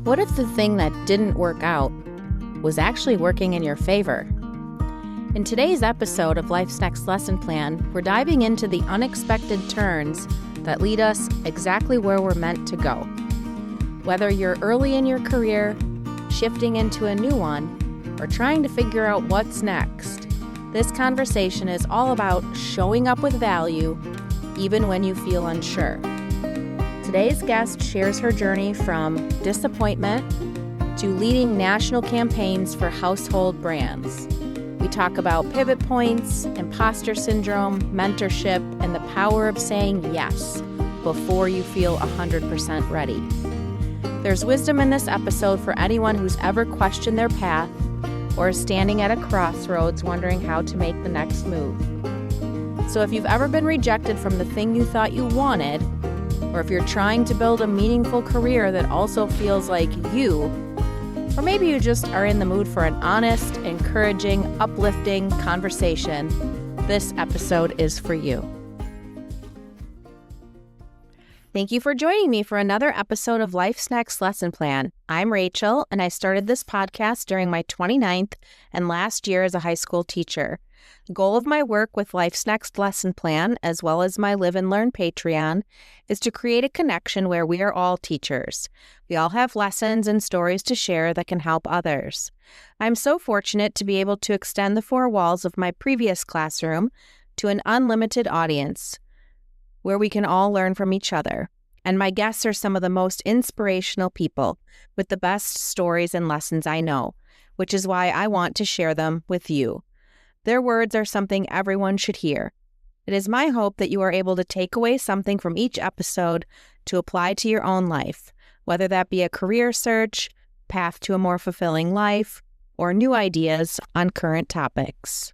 What if the thing that didn't work out was actually working in your favor? In today's episode of Life's Next Lesson Plan, we're diving into the unexpected turns that lead us exactly where we're meant to go. Whether you're early in your career, shifting into a new one, or trying to figure out what's next, this conversation is all about showing up with value, even when you feel unsure. Today's guest shares her journey from disappointment to leading national campaigns for household brands. We talk about pivot points, imposter syndrome, mentorship, and the power of saying yes before you feel 100% ready. There's wisdom in this episode for anyone who's ever questioned their path or is standing at a crossroads wondering how to make the next move. So if you've ever been rejected from the thing you thought you wanted, or if you're trying to build a meaningful career that also feels like you, or maybe you just are in the mood for an honest, encouraging, uplifting conversation, this episode is for you. Thank you for joining me for another episode of Life's Next Lesson Plan. I'm Rachel, and I started this podcast during my 29th and last year as a high school teacher. The goal of my work with Life's Next Lesson Plan, as well as my Live and Learn Patreon, is to create a connection where we are all teachers. We all have lessons and stories to share that can help others. I'm so fortunate to be able to extend the four walls of my previous classroom to an unlimited audience, where we can all learn from each other. And my guests are some of the most inspirational people with the best stories and lessons I know, which is why I want to share them with you. Their words are something everyone should hear. It is my hope that you are able to take away something from each episode to apply to your own life, whether that be a career search, path to a more fulfilling life, or new ideas on current topics.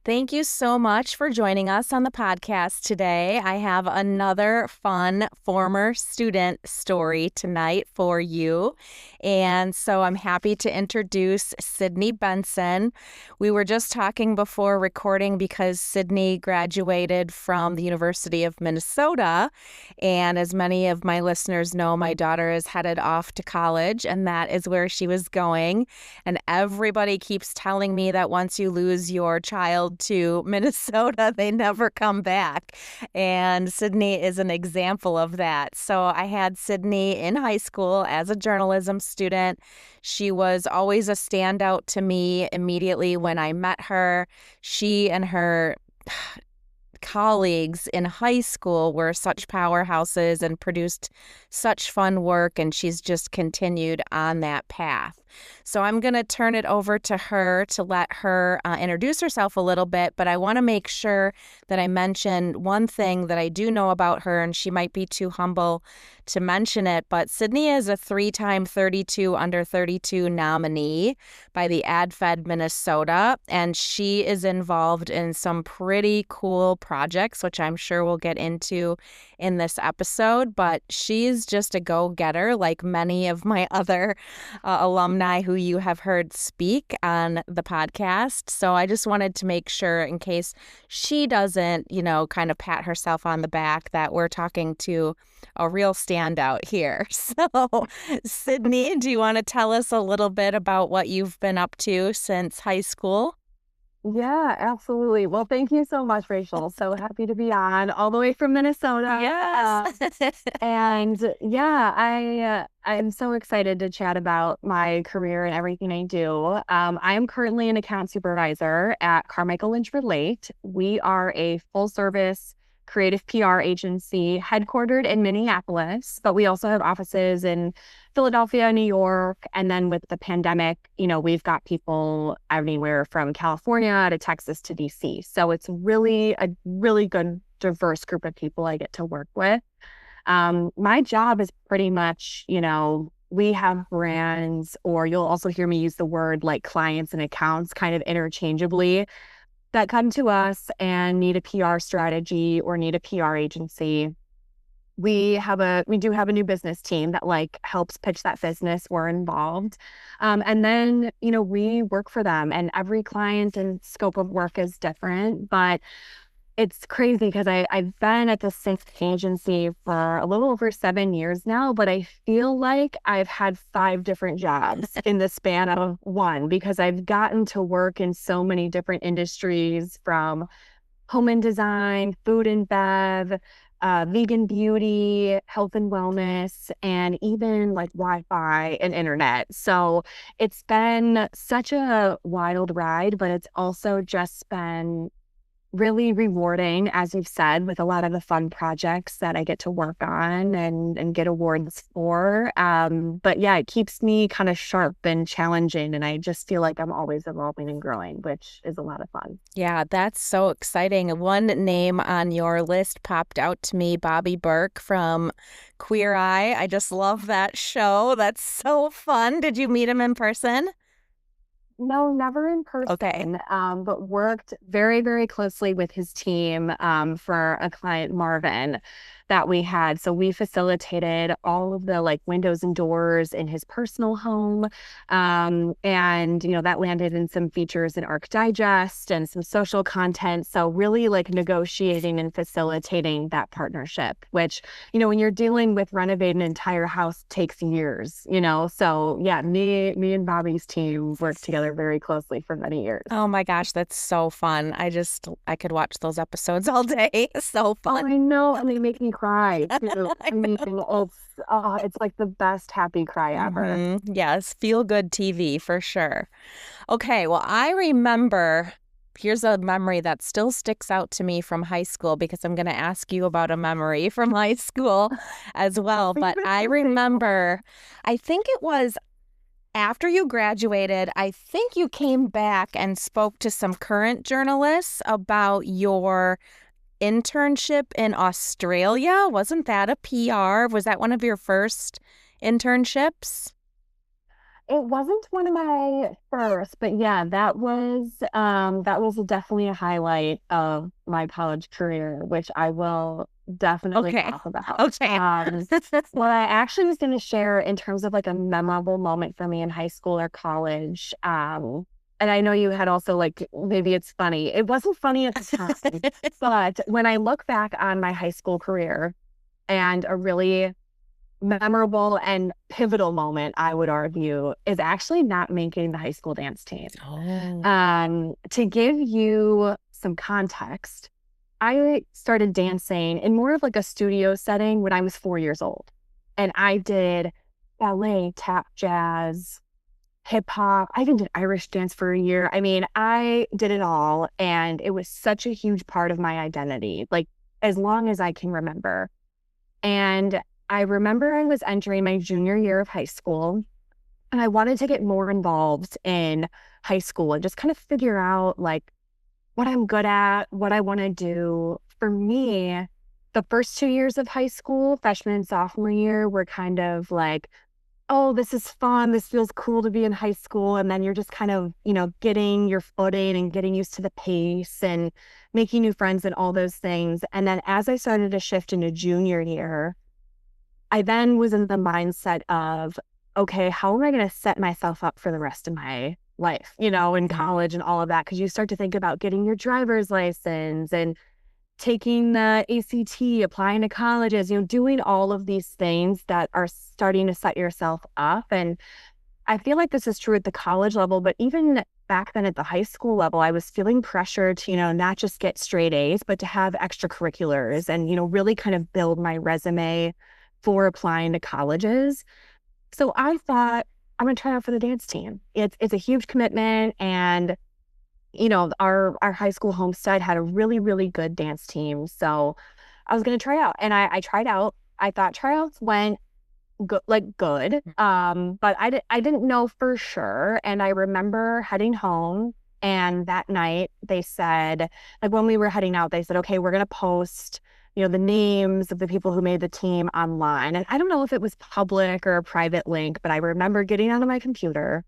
Thank you so much for joining us on the podcast today. I have another fun former student story tonight for you. And so I'm happy to introduce Sydney Benson. We were just talking before recording because Sydney graduated from the University of Minnesota. And as many of my listeners know, my daughter is headed off to college, and that is where she was going. And everybody keeps telling me that once you lose your child to Minnesota, they never come back. And Sydney is an example of that. So I had Sydney in high school as a journalism student. She was always a standout to me immediately when I met her. She and her colleagues in high school were such powerhouses and produced such fun work, and she's just continued on that path. So I'm going to turn it over to her to let her introduce herself a little bit, but I want to make sure that I mention one thing that I do know about her, and she might be too humble to mention it, but Sydney is a 3-time 32 under 32 nominee by the AdFed Minnesota, and she is involved in some pretty cool projects, which I'm sure we'll get into in this episode, but she's just a go-getter like many of my other alumni who you have heard speak on the podcast. So I just wanted to make sure, in case she doesn't, kind of pat herself on the back, that we're talking to a real standout here. So, Sydney, do you want to tell us a little bit about what you've been up to since high school? Yeah, absolutely. Well, thank you so much, Rachel. So happy to be on all the way from Minnesota. Yes. And yeah, I'm so excited to chat about my career and everything I do. I am currently an account supervisor at Carmichael Lynch Relate. We are a full service creative PR agency headquartered in Minneapolis, but we also have offices in Philadelphia, New York. And then with the pandemic, we've got people everywhere from California to Texas to DC. So it's really a really good, diverse group of people I get to work with. My job is pretty much, we have brands, or you'll also hear me use the word like clients and accounts kind of interchangeably, that come to us and need a PR strategy or need a PR agency. We do have a new business team that helps pitch that business. We're involved. And then, we work for them, and every client and scope of work is different, but It's crazy because I've been at the same agency for a little over 7 years now, but I feel like I've had 5 different jobs in the span of one because I've gotten to work in so many different industries from home and design, food and bev, vegan beauty, health and wellness, and even like Wi-Fi and internet. So it's been such a wild ride, but it's also just been really rewarding, as you've said, with a lot of the fun projects that I get to work on and get awards for. But yeah, it keeps me kind of sharp and challenging, and I just feel like I'm always evolving and growing, which is a lot of fun. Yeah, that's so exciting. One name on your list popped out to me, Bobby Burke from Queer Eye. I just love that show. That's so fun. Did you meet him in person? No, never in Okay. person, but worked very, very closely with his team for a client, Marvin, that we had. So we facilitated all of the like windows and doors in his personal home. And, that landed in some features in Arc Digest and some social content. So really like negotiating and facilitating that partnership, which, when you're dealing with renovating an entire house takes years, So yeah, me and Bobby's team worked together very closely for many years. Oh my gosh, that's so fun. I could watch those episodes all day. So fun. I know, and they make me cry too. I mean, it's like the best happy cry ever. Yes, feel good TV for sure. Okay, well, I remember, here's a memory that still sticks out to me from high school because I'm going to ask you about a memory from high school as well. But I remember, I think it was after you graduated, I think you came back and spoke to some current journalists about your internship in Australia. Wasn't that a PR? Was that one of your first internships? It wasn't one of my first, but yeah, that was definitely a highlight of my college career, which I will definitely Okay. talk about. Okay. What I actually was going to share in terms of like a memorable moment for me in high school or college. And I know you had also like, maybe it's funny. It wasn't funny at the time, but when I look back on my high school career and a really memorable and pivotal moment, I would argue, is actually not making the high school dance team. To give you some context, I started dancing in more of like a studio setting when I was 4 years old. And I did ballet, tap, jazz, hip hop. I even did Irish dance for a year. I mean, I did it all. And it was such a huge part of my identity, like as long as I can remember. And I remember I was entering my junior year of high school, and I wanted to get more involved in high school and just kind of figure out like what I'm good at, what I want to do. For me, the first 2 years of high school, freshman and sophomore year, were kind of like, oh, this is fun. This feels cool to be in high school. And then you're just kind of, getting your footing and getting used to the pace and making new friends and all those things. And then as I started to shift into junior year, I then was in the mindset of, okay, how am I going to set myself up for the rest of my life, in college and all of that? Because you start to think about getting your driver's license and taking the ACT, applying to colleges, doing all of these things that are starting to set yourself up. And I feel like this is true at the college level, but even back then at the high school level, I was feeling pressure to, not just get straight A's, but to have extracurriculars and, really kind of build my resume for applying to colleges. So I thought, I'm going to try out for the dance team. It's a huge commitment. And, our high school homestead had a really, really good dance team. So I was going to try out, and I tried out. I thought tryouts went good. But I didn't know for sure. And I remember heading home, and that night they said, like when we were heading out, they said, okay, we're going to post the names of the people who made the team online. And I don't know if it was public or a private link, but I remember getting onto my computer,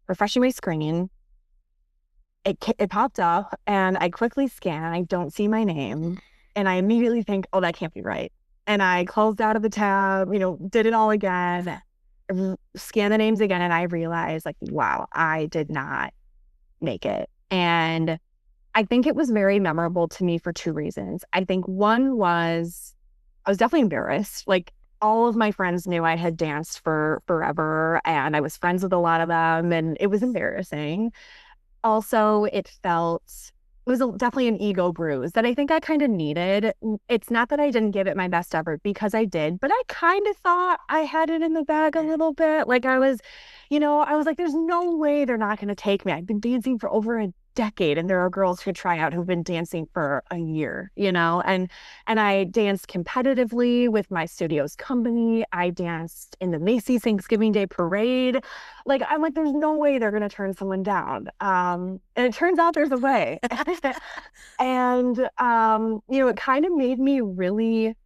refreshing my screen. It popped up, and I quickly scan. I don't see my name. And I immediately think, oh, that can't be right. And I closed out of the tab, did it all again, scan the names again. And I realized like, wow, I did not make it. And I think it was very memorable to me for two reasons. I think one was I was definitely embarrassed. Like all of my friends knew I had danced for forever and I was friends with a lot of them and it was embarrassing. Also, it was definitely an ego bruise that I think I kind of needed. It's not that I didn't give it my best effort because I did, but I kind of thought I had it in the bag a little bit. Like I was like, there's no way they're not going to take me. I've been dancing for over a decade and there are girls who try out who've been dancing for a year, and I danced competitively with my studio's company. I danced in the Macy's Thanksgiving Day parade. Like, I'm like, there's no way they're going to turn someone down. And it turns out there's a way. And, it kind of made me really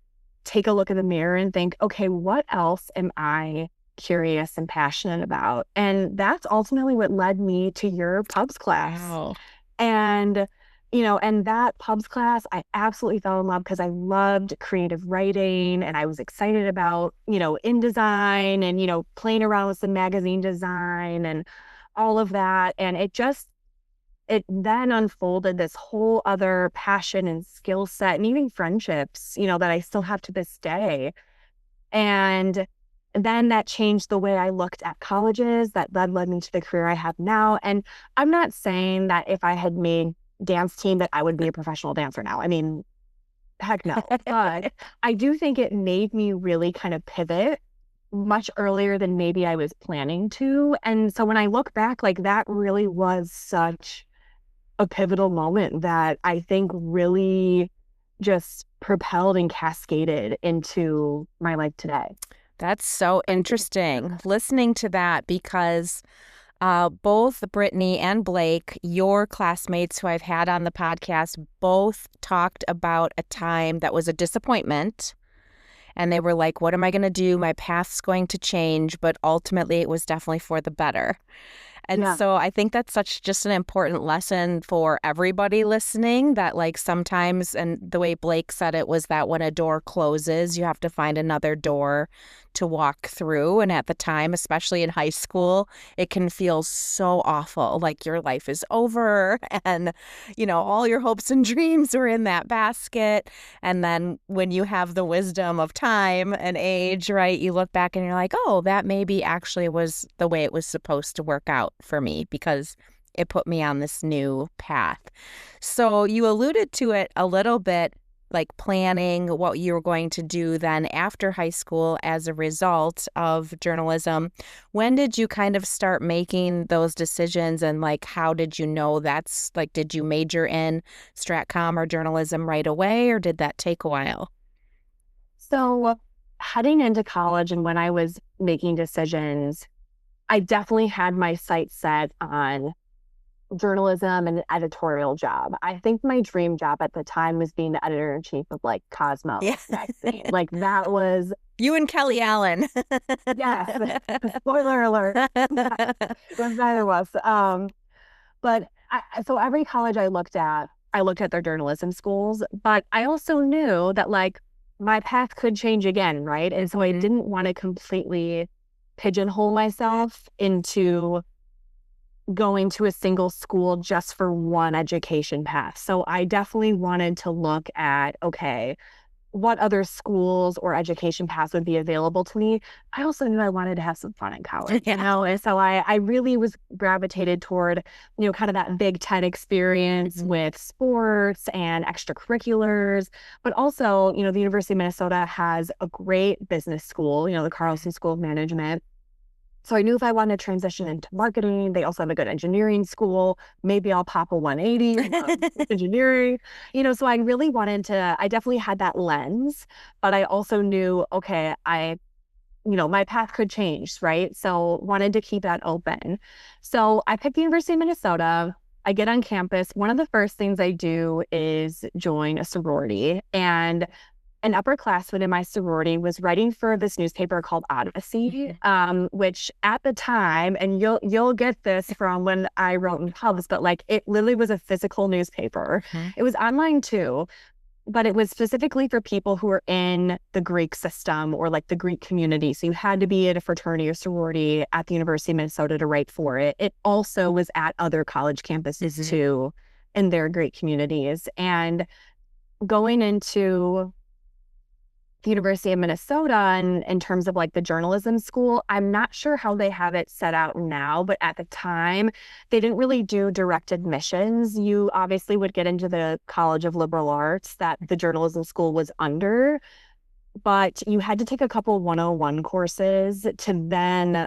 take a look in the mirror and think, okay, what else am I curious and passionate about? And that's ultimately what led me to your pubs class. Wow. And, and that pubs class, I absolutely fell in love because I loved creative writing and I was excited about, InDesign and, playing around with some magazine design and all of that. And it then unfolded this whole other passion and skill set and even friendships, that I still have to this day. And then that changed the way I looked at colleges. That led me to the career I have now. And I'm not saying that if I had made dance team that I would be a professional dancer now. I mean, heck no. But I do think it made me really kind of pivot much earlier than maybe I was planning to. And so when I look back, like that really was such a pivotal moment that I think really just propelled and cascaded into my life today. That's so interesting listening to that because both Brittany and Blake, your classmates who I've had on the podcast, both talked about a time that was a disappointment. And they were like, what am I going to do? My path's going to change. But ultimately, it was definitely for the better. And so I think that's just an important lesson for everybody listening that like sometimes, and the way Blake said it was that when a door closes, you have to find another door to walk through. And at the time, especially in high school, it can feel so awful, like your life is over and, all your hopes and dreams are in that basket. And then when you have the wisdom of time and age, right, you look back and you're like, oh, that maybe actually was the way it was supposed to work out for me because it put me on this new path. So you alluded to it a little bit, like planning what you were going to do then after high school as a result of journalism. When did you kind of start making those decisions and like how did you know that's like, did you major in stratcom or journalism right away or did that take a while? So heading into college and when I was making decisions, I definitely had my sights set on journalism and an editorial job. I think my dream job at the time was being the editor-in-chief of like Cosmo magazine. Like that was you and Kelly Allen. Yes. Spoiler alert. It was neither of us. But so every college I looked at their journalism schools, but I also knew that like my path could change again, right? And so I didn't want to completely pigeonhole myself into going to a single school just for one education path. So I definitely wanted to look at, okay, what other schools or education paths would be available to me. I also knew I wanted to have some fun in college, and so I really was gravitated toward, kind of that Big Ten experience with sports and extracurriculars, but also, the University of Minnesota has a great business school, the Carlson School of Management. So I knew if I wanted to transition into marketing, they also have a good engineering school. Maybe I'll pop a 180 engineering, so I really I definitely had that lens, but I also knew, okay, my path could change, right? So wanted to keep that open. So I picked the University of Minnesota. I get on campus. One of the first things I do is join a sorority, and an upperclassman in my sorority was writing for this newspaper called Odyssey, which at the time, and you'll get this from when I wrote in pubs, but like it literally was a physical newspaper. It was online too, but it was specifically for people who were in the Greek system or like the Greek community. So you had to be in a fraternity or sorority at the University of Minnesota to write for it. It also was at other college campuses too. in their great communities. And going into the University of Minnesota and in terms of like the journalism school, I'm not sure how they have it set out now, but at the time, they didn't really do direct admissions. You obviously would get into the College of Liberal Arts that the journalism school was under, but you had to take a couple 101 courses to then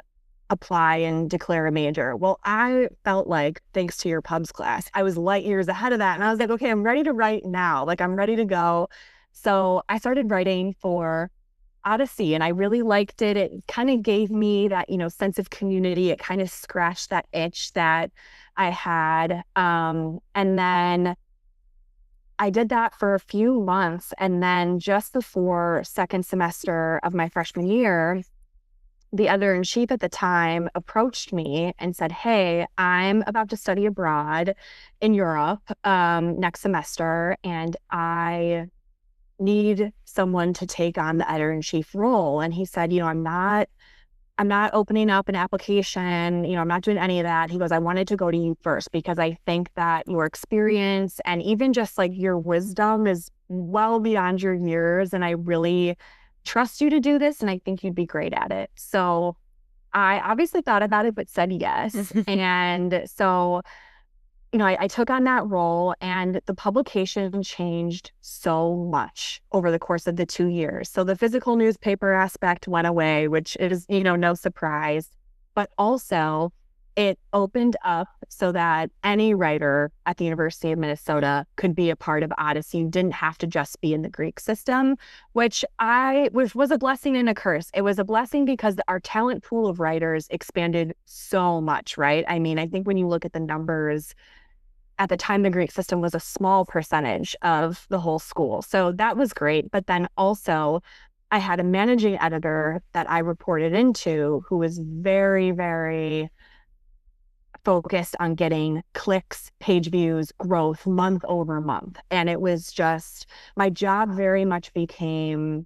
apply and declare a major. Well, I felt like, thanks to your pubs class, I was light years ahead of that. And I was like, okay, I'm ready to write now. Like, I'm ready to go. So I started writing for Odyssey and I really liked it. It kind of gave me that, sense of community. It kind of scratched that itch that I had. And then I did that for a few months. And then just before second semester of my freshman year, the editor-in-chief at the time approached me and said, hey, I'm about to study abroad in Europe next semester, and I need someone to take on the editor-in-chief role. And he said, I'm not opening up an application, I'm not doing any of that. He goes, I wanted to go to you first because I think that your experience and even just like your wisdom is well beyond your years. And I really trust you to do this. And I think you'd be great at it. So I obviously thought about it, but said yes. And so, I took on that role and the publication changed so much over the course of the 2 years. So the physical newspaper aspect went away, which is, no surprise, but also it opened up so that any writer at the University of Minnesota could be a part of Odyssey. You didn't have to just be in the Greek system, which was a blessing and a curse. It was a blessing because our talent pool of writers expanded so much, right? I mean, I think when you look at the numbers, at the time, the Greek system was a small percentage of the whole school. So that was great. But then also, I had a managing editor that I reported into who was very, very focused on getting clicks, page views, growth month over month. And it was just, my job very much became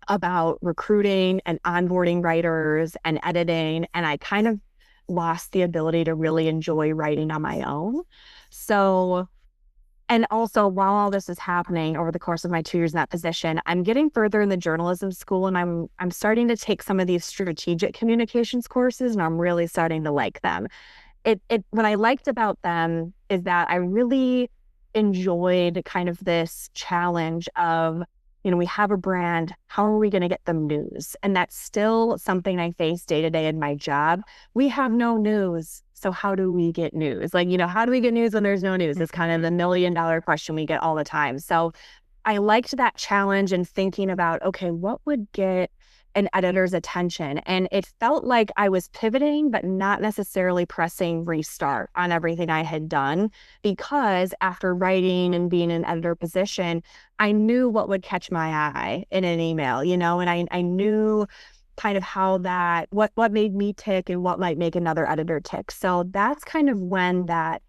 about recruiting and onboarding writers and editing. And I kind of lost the ability to really enjoy writing on my own. So, and also while all this is happening over the course of my 2 years in that position, I'm getting further in the journalism school and I'm starting to take some of these strategic communications courses and I'm really starting to like them. What I liked about them is that I really enjoyed kind of this challenge of, we have a brand, how are we going to get them news? And that's still something I face day to day in my job. We have no news. So how do we get news? Like, how do we get news when there's no news? It's kind of the $1 million question we get all the time. So I liked that challenge and thinking about, okay, what would get an editor's attention? And it felt like I was pivoting, but not necessarily pressing restart on everything I had done, because after writing and being in an editor position, I knew what would catch my eye in an email, and I knew kind of how that, what made me tick and what might make another editor tick. So that's kind of when that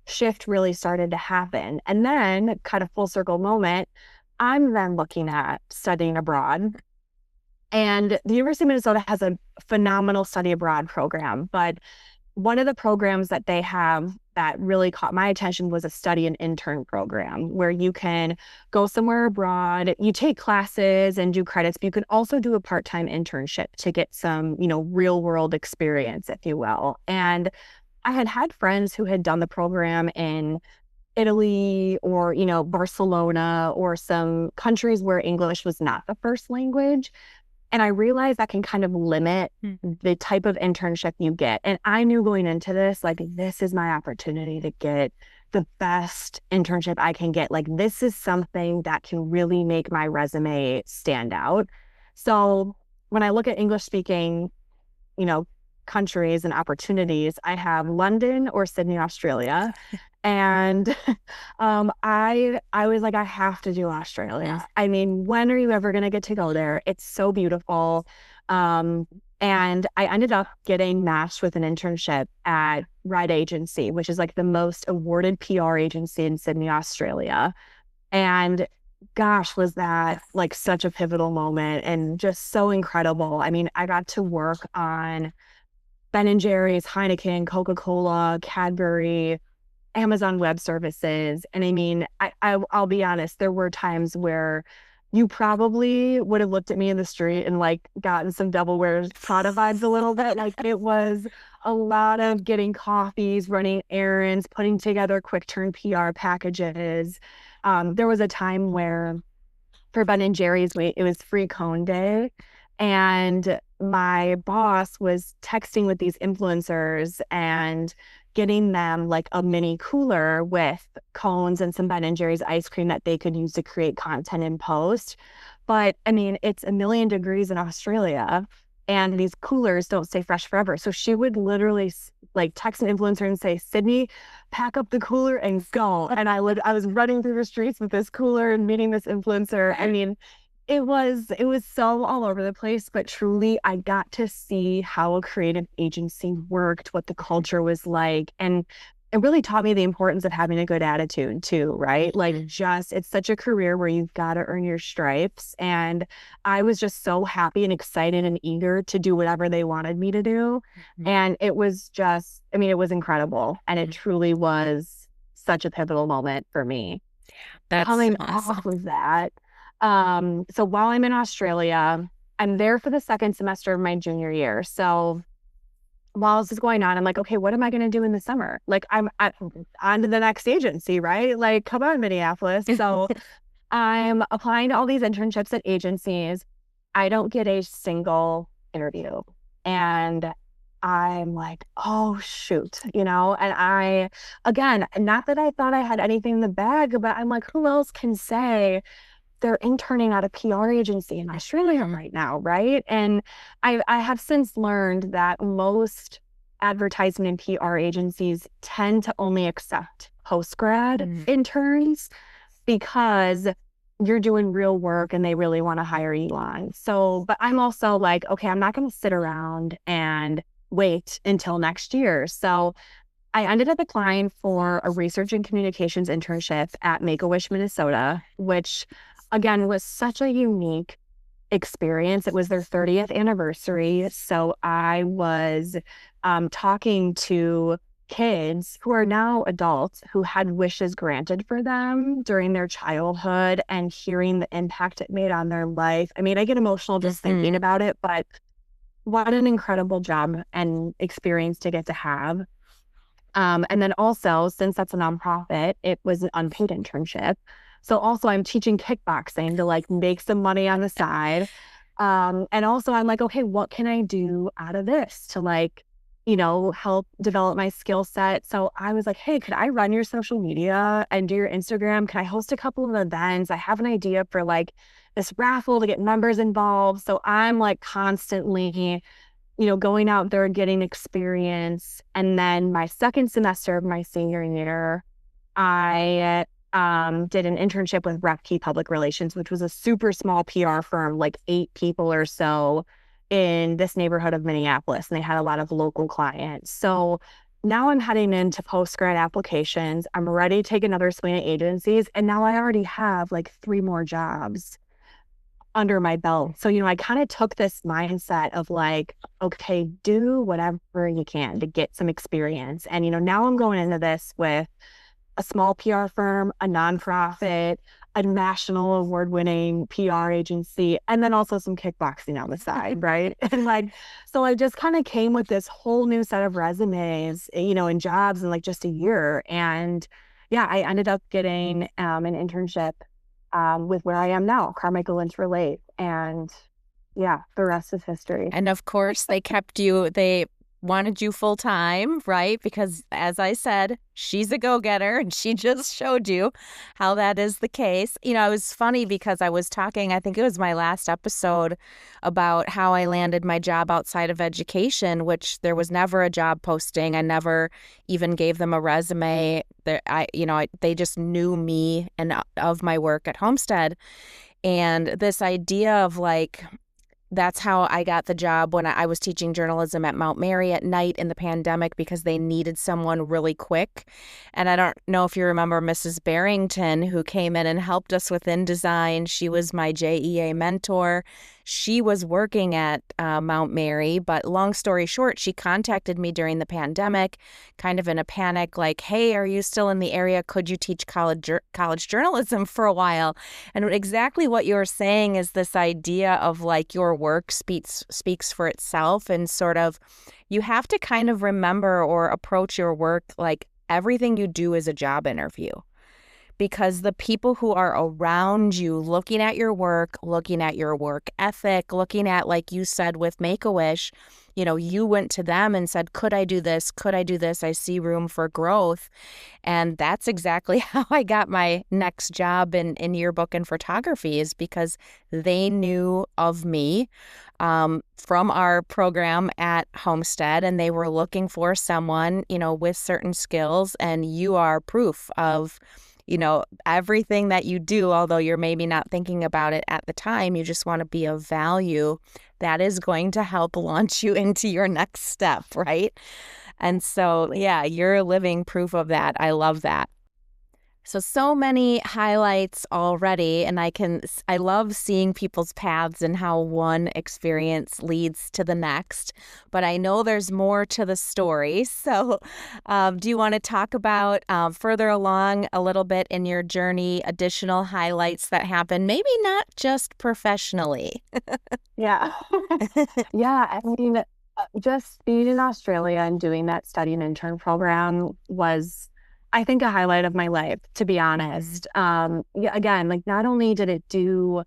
shift really started to happen. And then, kind of full circle moment, I'm then looking at studying abroad. And the University of Minnesota has a phenomenal study abroad program, but one of the programs that they have that really caught my attention was a study and intern program where you can go somewhere abroad, you take classes and do credits, but you can also do a part-time internship to get some, real world experience, if you will. And I had friends who had done the program in Italy or, Barcelona or some countries where English was not the first language. And I realized that can kind of limit the type of internship you get. And I knew going into this, like, this is my opportunity to get the best internship I can get. Like, this is something that can really make my resume stand out. So when I look at English speaking, countries and opportunities, I have London or Sydney, Australia. And I was like, I have to do Australia. I mean, when are you ever going to get to go there? It's so beautiful. And I ended up getting matched with an internship at Red Agency, which is like the most awarded PR agency in Sydney, Australia. And gosh, was that like such a pivotal moment and just so incredible. I mean, I got to work on Ben & Jerry's, Heineken, Coca-Cola, Cadbury, Amazon Web Services. And I mean, I'll be honest, there were times where you probably would have looked at me in the street and like gotten some Devil Wears Prada vibes a little bit. Like it was a lot of getting coffees, running errands, putting together quick turn PR packages. There was a time where for Ben and Jerry's, it was free cone day. And my boss was texting with these influencers and getting them like a mini cooler with cones and some Ben and Jerry's ice cream that they could use to create content and post. But I mean, it's a million degrees in Australia and these coolers don't stay fresh forever. So she would literally like text an influencer and say, Sydney, pack up the cooler and go. And I was running through the streets with this cooler and meeting this influencer. I mean, it was so all over the place, but truly I got to see how a creative agency worked, what the culture was like. And it really taught me the importance of having a good attitude too, right? Like it's such a career where you've got to earn your stripes. And I was just so happy and excited and eager to do whatever they wanted me to do. Mm-hmm. And it was just, I mean, it was incredible. And it truly was such a pivotal moment for me. That's coming awesome. off of that. So while I'm in Australia, I'm there for the second semester of my junior year. So while this is going on, I'm like, okay, what am I going to do in the summer? Like I'm on to the next agency, right? Like, come on, Minneapolis. So I'm applying to all these internships at agencies. I don't get a single interview. And I'm like, oh, shoot, and again, not that I thought I had anything in the bag, but I'm like, who else can say they're interning at a PR agency in Australia right now, right? And I have since learned that most advertisement and PR agencies tend to only accept post-grad interns because you're doing real work and they really want to hire you on. So, but I'm also like, okay, I'm not going to sit around and wait until next year. So I ended up applying for a research and communications internship at Make-A-Wish, Minnesota, which again was such a unique experience. It was their 30th anniversary. So I was talking to kids who are now adults who had wishes granted for them during their childhood and hearing the impact it made on their life. I mean, I get emotional just thinking about it, but what an incredible job and experience to get to have. And then also, since that's a nonprofit, it was an unpaid internship. So also I'm teaching kickboxing to like make some money on the side. And also I'm like, okay, what can I do out of this to like, help develop my skill set? So I was like, hey, could I run your social media and do your Instagram? Can I host a couple of events? I have an idea for like this raffle to get members involved. So I'm like constantly, going out there and getting experience. And then my second semester of my senior year, I did an internship with Key Public Relations, which was a super small PR firm, like 8 people or so in this neighborhood of Minneapolis. And they had a lot of local clients. So now I'm heading into post-grad applications. I'm ready to take another swing at agencies. And now I already have like 3 more jobs under my belt. So, I kind of took this mindset of like, okay, do whatever you can to get some experience. And, now I'm going into this with a small PR firm, a nonprofit, a national award-winning PR agency, and then also some kickboxing on the side, right? And like, so I just kind of came with this whole new set of resumes, and jobs in like just a year. And yeah, I ended up getting an internship with where I am now, Carmichael Lynch Relate. And yeah, the rest is history. And of course, they wanted you full time, right? Because as I said, she's a go-getter and she just showed you how that is the case. It was funny because I was talking, I think it was my last episode, about how I landed my job outside of education, which there was never a job posting. I never even gave them a resume. They just knew me and of my work at Homestead. And this idea of like, that's how I got the job when I was teaching journalism at Mount Mary at night in the pandemic because they needed someone really quick. And I don't know if you remember Mrs. Barrington, who came in and helped us with InDesign. She was my JEA mentor. she was working at Mount Mary, but long story short, she contacted me during the pandemic, kind of in a panic, like, hey, are you still in the area? Could you teach college journalism for a while? And exactly what you're saying is this idea of like your work speaks for itself, and sort of you have to kind of remember or approach your work like everything you do is a job interview, because the people who are around you looking at your work, looking at your work ethic, looking at, like you said with Make-A-Wish, you went to them and said, could I do this? Could I do this? I see room for growth. And that's exactly how I got my next job in yearbook and photography, is because they knew of me from our program at Homestead, and they were looking for someone, with certain skills. And you are proof of everything that you do, although you're maybe not thinking about it at the time, you just want to be of value. That is going to help launch you into your next step, right? And so, yeah, you're living proof of that. I love that. So many highlights already, and I love seeing people's paths and how one experience leads to the next, but I know there's more to the story. So do you want to talk about further along a little bit in your journey, additional highlights that happen, maybe not just professionally? Yeah. Yeah. I mean, just being in Australia and doing that study and intern program was, I think, a highlight of my life, to be honest. Yeah, again, like not only did it do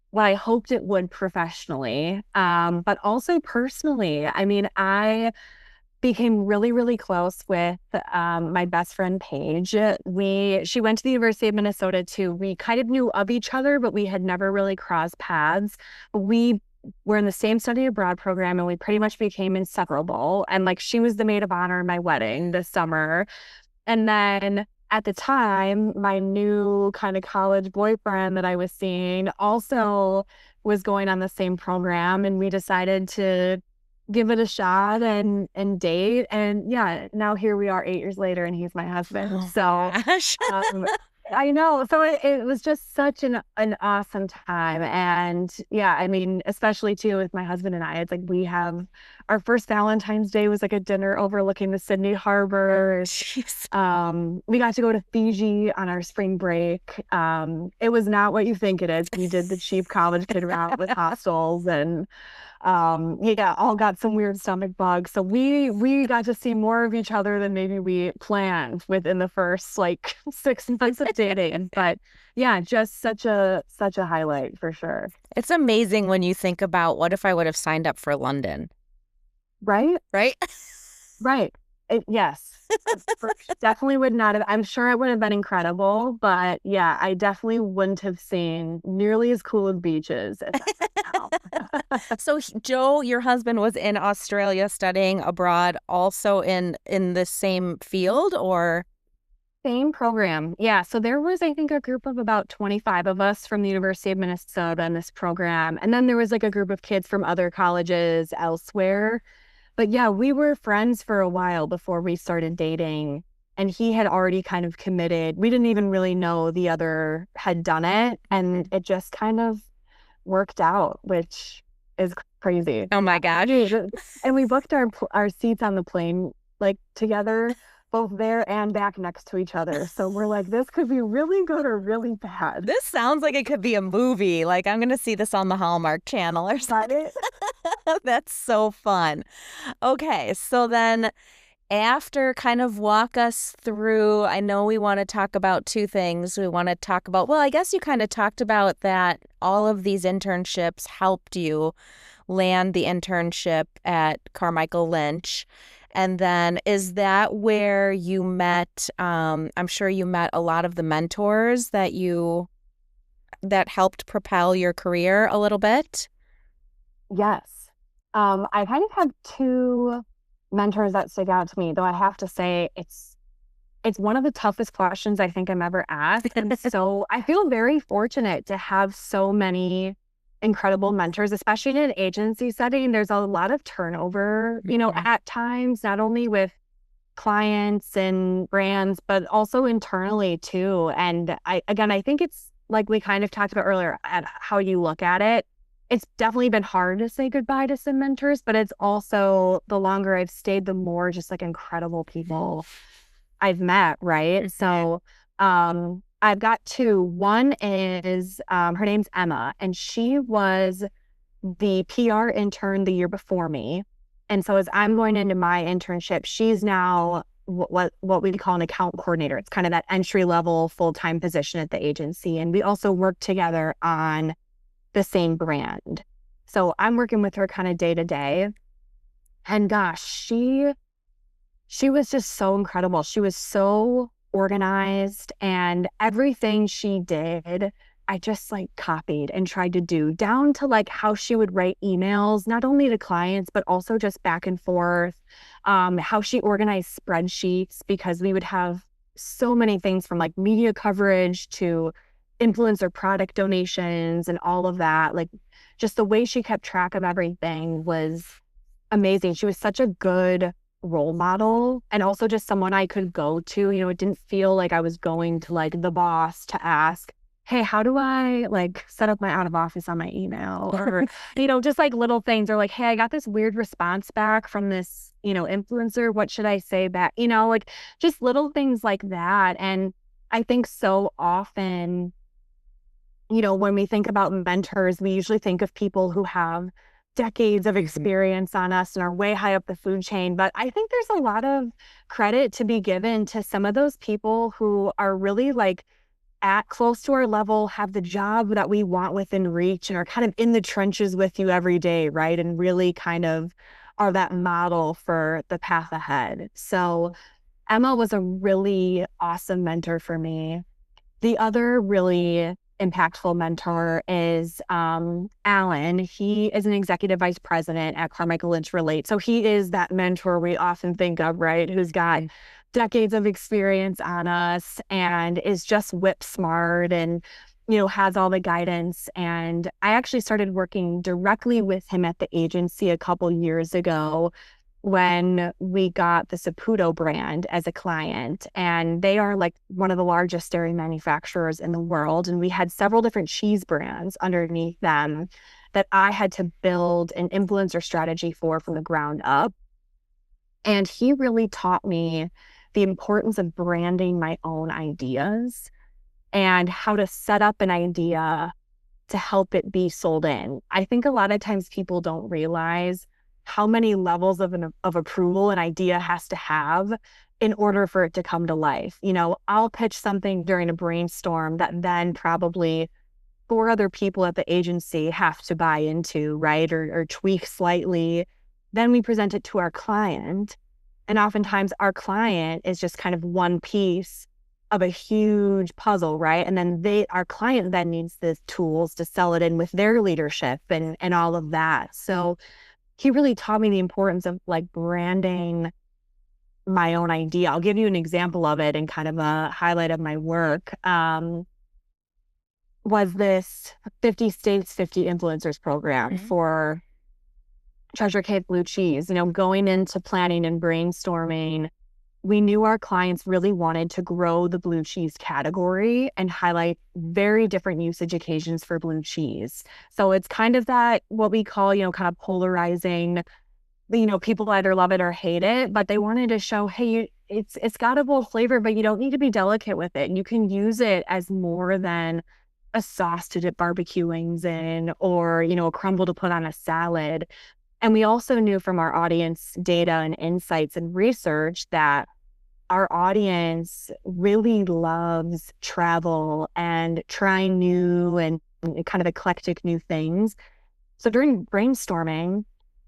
what I hoped it would professionally, but also personally. I mean, I became really, really close with my best friend, Paige. She went to the University of Minnesota too. We kind of knew of each other, but we had never really crossed paths. But we were in the same study abroad program, and we pretty much became inseparable. And like, she was the maid of honor in my wedding this summer. And then at the time, my new kind of college boyfriend that I was seeing also was going on the same program, and we decided to give it a shot and date. And yeah, now here we are 8 years later, and he's my husband. Oh, so gosh. I know. So it was just such an awesome time. And yeah, I mean, especially too with my husband and I, it's like we have our first Valentine's Day was like a dinner overlooking the Sydney Harbor. Jeez. We got to go to Fiji on our spring break. It was not what you think it is. We did the cheap college kid route with hostels, and all got some weird stomach bugs. So we got to see more of each other than maybe we planned within the first like 6 months of dating. But yeah, just such a highlight for sure. It's amazing when you think about, what if I would have signed up for London? Right? Right? Right. Yes. Definitely would not have. I'm sure it would have been incredible, but yeah, I definitely wouldn't have seen nearly as cool of beaches as I have now. So Joe, your husband, was in Australia studying abroad, also in the same field, or? Same program. Yeah. So there was, I think, a group of about 25 of us from the University of Minnesota in this program. And then there was like a group of kids from other colleges elsewhere. But yeah, we were friends for a while before we started dating. And he had already kind of committed. We didn't even really know the other had done it. And it just kind of worked out, which is crazy. Oh my gosh. And we booked our seats on the plane like together, both there and back next to each other. So we're like, this could be really good or really bad. This sounds like it could be a movie. Like, I'm going to see this on the Hallmark Channel or something. That's so fun. Okay, so then after, kind of walk us through, I know we want to talk about two things. We want to talk about, well, I guess you kind of talked about that all of these internships helped you land the internship at Carmichael Lynch. And then is that where you met, I'm sure you met a lot of the mentors that helped propel your career a little bit? Yes. I kind of have two mentors that stick out to me, though I have to say it's one of the toughest questions I think I'm ever asked. And so I feel very fortunate to have so many incredible mentors, especially in an agency setting. There's a lot of turnover, at times, not only with clients and brands, but also internally too. And I think it's like we kind of talked about earlier at how you look at it. it's definitely been hard to say goodbye to some mentors, but it's also the longer I've stayed, the more just like incredible people I've met, right? So I've got two. One is her name's Emma, and she was the PR intern the year before me. And so as I'm going into my internship, she's now what we call an account coordinator. It's kind of that entry level full-time position at the agency. And we also work together on the same brand. So I'm working with her kind of day to day. And gosh, she was just so incredible. She was so organized, and everything she did, I just like copied and tried to do, down to like how she would write emails, not only to clients, but also just back and forth, how she organized spreadsheets, because we would have so many things from like media coverage to influencer product donations and all of that. Like just the way she kept track of everything was amazing. She was such a good role model, and also just someone I could go to. It didn't feel like I was going to like the boss to ask, hey, how do I like set up my out of office on my email? Or, just like little things, or like, hey, I got this weird response back from this, influencer. What should I say back? Like just little things like that. And I think so often, when we think about mentors, we usually think of people who have decades of experience on us and are way high up the food chain. But I think there's a lot of credit to be given to some of those people who are really like at close to our level, have the job that we want within reach, and are kind of in the trenches with you every day, right? And really kind of are that model for the path ahead. So Emma was a really awesome mentor for me. The other really impactful mentor is Alan. He is an executive vice president at Carmichael Lynch Relate. So he is that mentor we often think of, right? Who's got decades of experience on us and is just whip smart and, has all the guidance. And I actually started working directly with him at the agency a couple years ago when we got the Saputo brand as a client. And they are like one of the largest dairy manufacturers in the world. And we had several different cheese brands underneath them that I had to build an influencer strategy for from the ground up. And he really taught me the importance of branding my own ideas and how to set up an idea to help it be sold in. I think a lot of times people don't realize how many levels of approval an idea has to have in order for it to come to life. I'll pitch something during a brainstorm that then probably 4 other people at the agency have to buy into, right? Or tweak slightly. Then we present it to our client. And oftentimes our client is just kind of one piece of a huge puzzle, right? And then our client then needs the tools to sell it in with their leadership and all of that. So he really taught me the importance of like branding my own idea. I'll give you an example of it and kind of a highlight of my work. Was this 50 States, 50 Influencers program for Treasure Cave Blue Cheese. Going into planning and brainstorming, we knew our clients really wanted to grow the blue cheese category and highlight very different usage occasions for blue cheese. So it's kind of that, what we call, kind of polarizing, people either love it or hate it, but they wanted to show, hey, it's got a bold flavor, but you don't need to be delicate with it. You can use it as more than a sauce to dip barbecue wings in, or, a crumble to put on a salad. And we also knew from our audience data and insights and research that our audience really loves travel and trying new and kind of eclectic new things. So during brainstorming,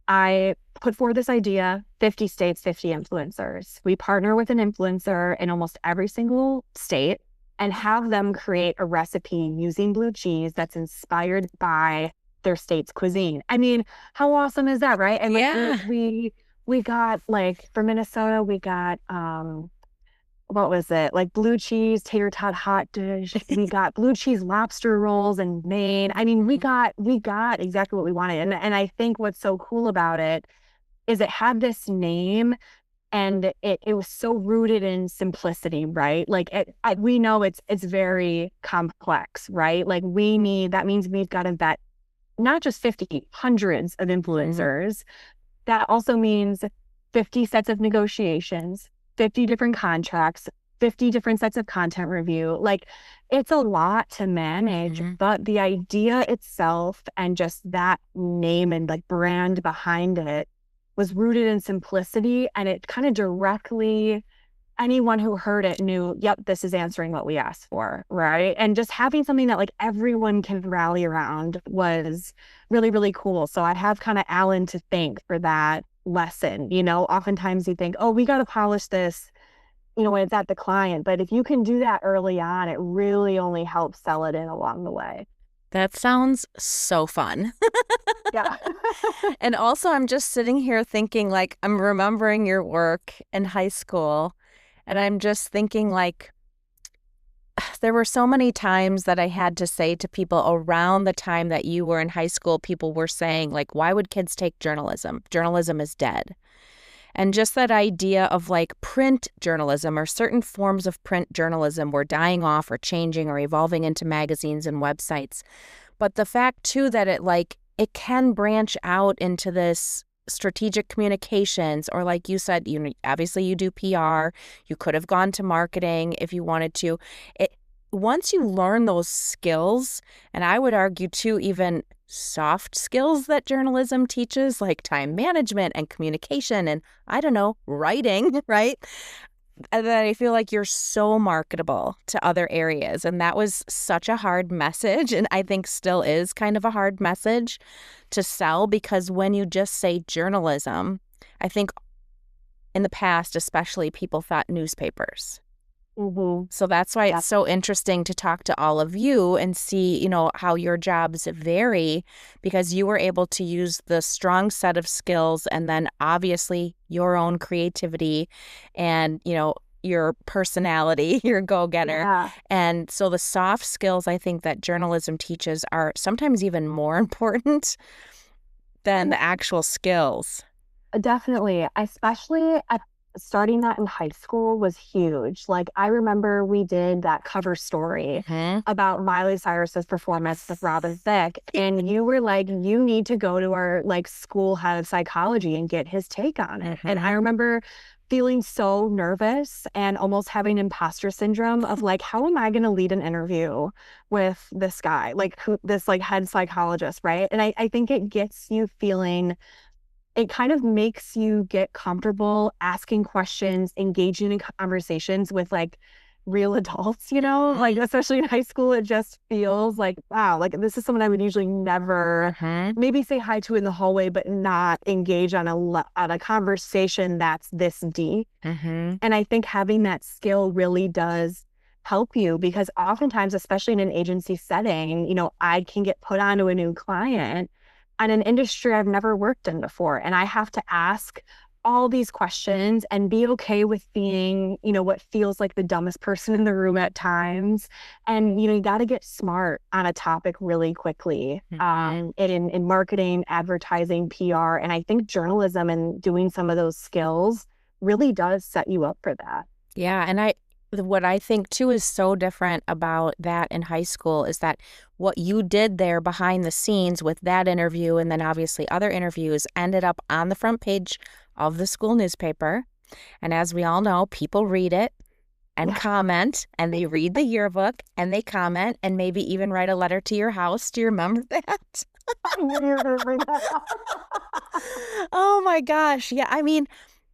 I put forward this idea, 50 states, 50 influencers. We partner with an influencer in almost every single state and have them create a recipe using blue cheese that's inspired by their state's cuisine. I mean, how awesome is that, right? And we got like, for Minnesota, we got what was it? Like blue cheese tater tot hot dish. We got blue cheese lobster rolls in Maine. I mean, we got exactly what we wanted. And I think what's so cool about it is it had this name, and it was so rooted in simplicity, right? Like we know it's very complex, right? Like that means we've got to vet not just 50, hundreds of influencers. That also means 50 sets of negotiations, 50 different contracts, 50 different sets of content review. Like, it's a lot to manage, but the idea itself and just that name and like brand behind it was rooted in simplicity. And it kind of directly, anyone who heard it knew, yep, this is answering what we asked for, right? And just having something that like everyone can rally around was really, really cool. So I have kind of Alan to thank for that lesson. Oftentimes you think, oh, we got to polish this, when it's at the client. But if you can do that early on, it really only helps sell it in along the way. That sounds so fun. Yeah. And also, I'm just sitting here thinking, like, I'm remembering your work in high school, and I'm just thinking, like, there were so many times that I had to say to people around the time that you were in high school, people were saying, like, why would kids take journalism? Journalism is dead. And just that idea of like print journalism or certain forms of print journalism were dying off or changing or evolving into magazines and websites. But the fact too that it can branch out into this strategic communications, or like you said, obviously you do PR, you could have gone to marketing if you wanted to. Once you learn those skills, and I would argue too, even soft skills that journalism teaches, like time management and communication and, I don't know, writing, right? And then I feel like you're so marketable to other areas. And that was such a hard message, and I think still is kind of a hard message to sell, because when you just say journalism, I think in the past, especially, people thought newspapers. So that's why it's so interesting to talk to all of you and see, how your jobs vary, because you were able to use the strong set of skills and then obviously your own creativity and, your personality, your go-getter. Yeah. And so the soft skills I think that journalism teaches are sometimes even more important than the actual skills. Definitely. Especially starting that in high school was huge. Like, I remember we did that cover story about Miley Cyrus's performance with Robin Thicke, and you were like, you need to go to our like school head of psychology and get his take on it. And I remember feeling so nervous and almost having imposter syndrome of like, how am I going to lead an interview with this guy, like this like head psychologist, right? And I think it gets you feeling, it kind of makes you get comfortable asking questions, engaging in conversations with like real adults, like especially in high school, it just feels like, wow, like this is someone I would usually never maybe say hi to in the hallway, but not engage on a conversation that's this deep. And I think having that skill really does help you, because oftentimes, especially in an agency setting, I can get put onto a new client on an industry I've never worked in before. And I have to ask all these questions and be okay with being, what feels like the dumbest person in the room at times. And, you got to get smart on a topic really quickly in marketing, advertising, PR. And I think journalism and doing some of those skills really does set you up for that. Yeah. And what I think too is so different about that in high school is that what you did there behind the scenes with that interview and then obviously other interviews ended up on the front page of the school newspaper. And as we all know, people read it and comment, and they read the yearbook and they comment and maybe even write a letter to your house. Do you remember that? Oh my gosh. Yeah. I mean,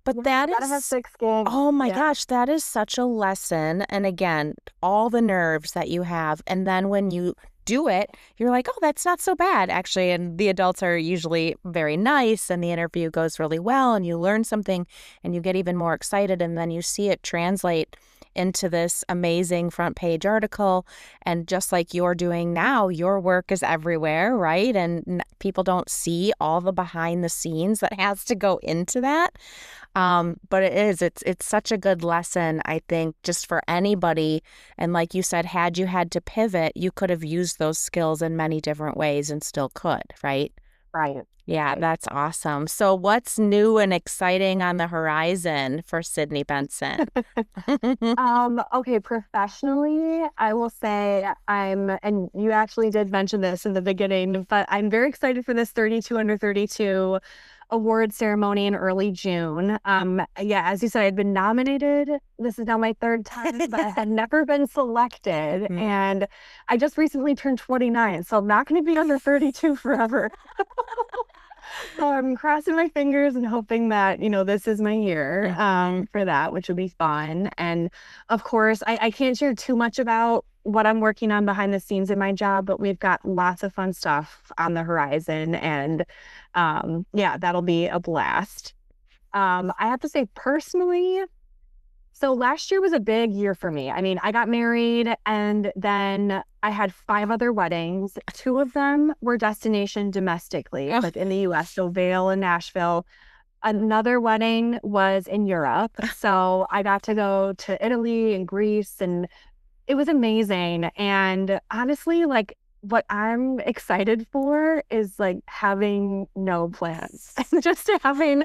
but that is, have thick skin. Oh my gosh, that is such a lesson. And again, all the nerves that you have. And then when you do it, you're like, oh, that's not so bad, actually. And the adults are usually very nice and the interview goes really well and you learn something and you get even more excited. And then you see it translate into this amazing front page article. And just like you're doing now, your work is everywhere, right? And people don't see all the behind the scenes that has to go into that. But it's such a good lesson, I think, just for anybody. And like you said, had you had to pivot, you could have used those skills in many different ways and still could, right? Right. Yeah, that's awesome. So what's new and exciting on the horizon for Sydney Benson? Okay, professionally, I will say and you actually did mention this in the beginning, but I'm very excited for this 32 under 32 award ceremony in early June. Yeah, as you said, I'd been nominated. This is now my third time, but I had never been selected. And I just recently turned 29, so I'm not going to be under 32 forever. So I'm crossing my fingers and hoping that, this is my year for that, which would be fun. And of course, I can't share too much about what I'm working on behind the scenes in my job, but we've got lots of fun stuff on the horizon. And yeah, that'll be a blast. I have to say personally, so last year was a big year for me. I mean, I got married and then I had 5 other weddings. 2 of them were destination domestically, like in the US, so Vail and Nashville. Another wedding was in Europe. So I got to go to Italy and Greece, and it was amazing. And honestly, like, what I'm excited for is like having no plans, just having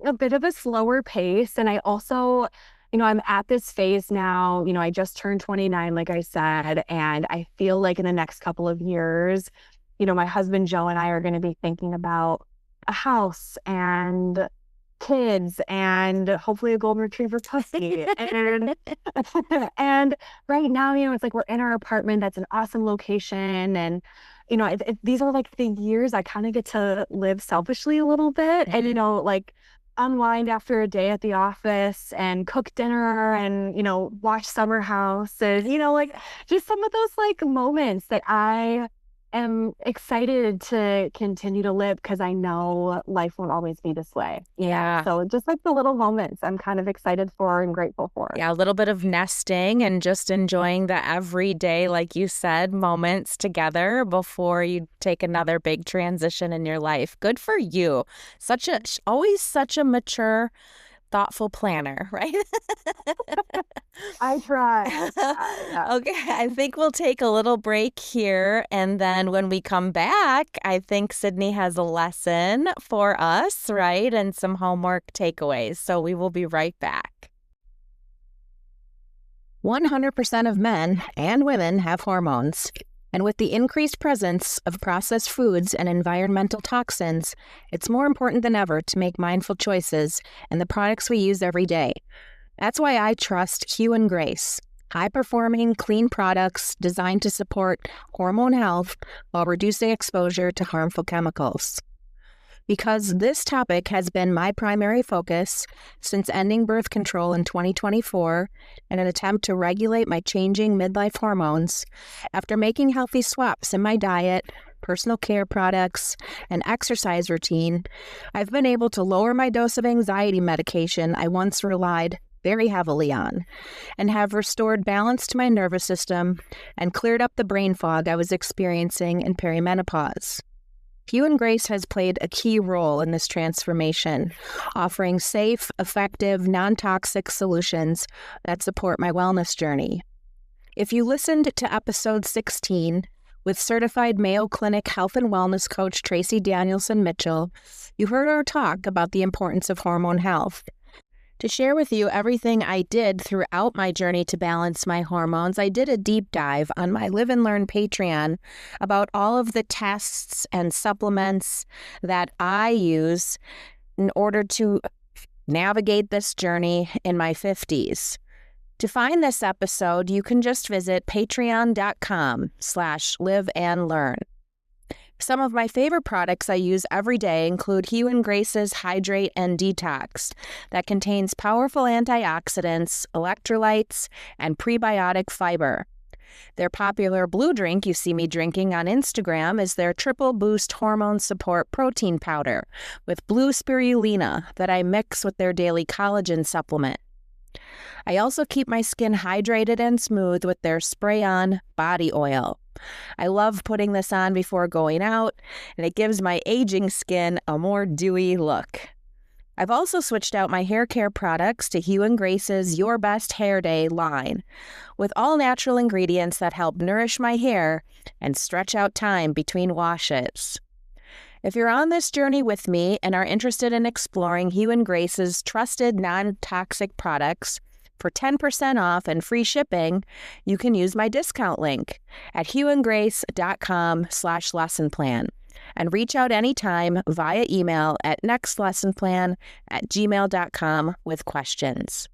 a bit of a slower pace. And I also, I'm at this phase now, I just turned 29, like I said, and I feel like in the next couple of years, my husband, Joe, and I are going to be thinking about a house and kids and hopefully a golden retriever puppy. And right now, it's like we're in our apartment. That's an awesome location. And, these are like the years I kind of get to live selfishly a little bit and, like unwind after a day at the office and cook dinner and, watch Summer House and, like just some of those like moments that I am excited to continue to live because I know life won't always be this way. Yeah. So just like the little moments I'm kind of excited for and grateful for. Yeah, a little bit of nesting and just enjoying the everyday, like you said, moments together before you take another big transition in your life. Good for you. Always such a mature, thoughtful planner, right? I try. Okay, I think we'll take a little break here. And then when we come back, I think Sydney has a lesson for us, right? And some homework takeaways. So we will be right back. 100% of men and women have hormones. And with the increased presence of processed foods and environmental toxins, it's more important than ever to make mindful choices in the products we use every day. That's why I trust Hue and Grace, high-performing, clean products designed to support hormone health while reducing exposure to harmful chemicals. Because this topic has been my primary focus since ending birth control in 2024 in an attempt to regulate my changing midlife hormones, after making healthy swaps in my diet, personal care products, and exercise routine, I've been able to lower my dose of anxiety medication I once relied very heavily on, and have restored balance to my nervous system and cleared up the brain fog I was experiencing in perimenopause. Hue and Grace has played a key role in this transformation, offering safe, effective, non-toxic solutions that support my wellness journey. If you listened to episode 16 with certified Mayo Clinic health and wellness coach Tracy Danielson Mitchell, you heard our talk about the importance of hormone health. To share with you everything I did throughout my journey to balance my hormones, I did a deep dive on my Live and Learn Patreon about all of the tests and supplements that I use in order to navigate this journey in my 50s. To find this episode, you can just visit patreon.com/liveandlearn. Some of my favorite products I use every day include Hue and Grace's Hydrate and Detox that contains powerful antioxidants, electrolytes, and prebiotic fiber. Their popular blue drink you see me drinking on Instagram is their Triple Boost Hormone Support Protein Powder with blue spirulina that I mix with their daily collagen supplement. I also keep my skin hydrated and smooth with their spray-on body oil. I love putting this on before going out, and it gives my aging skin a more dewy look. I've also switched out my hair care products to Hue and Grace's Your Best Hair Day line, with all natural ingredients that help nourish my hair and stretch out time between washes. If you're on this journey with me and are interested in exploring Hugh and Grace's trusted non-toxic products for 10% off and free shipping, you can use my discount link at hughandgrace.com/lessonplan and reach out anytime via email at nextlessonplan@gmail.com with questions.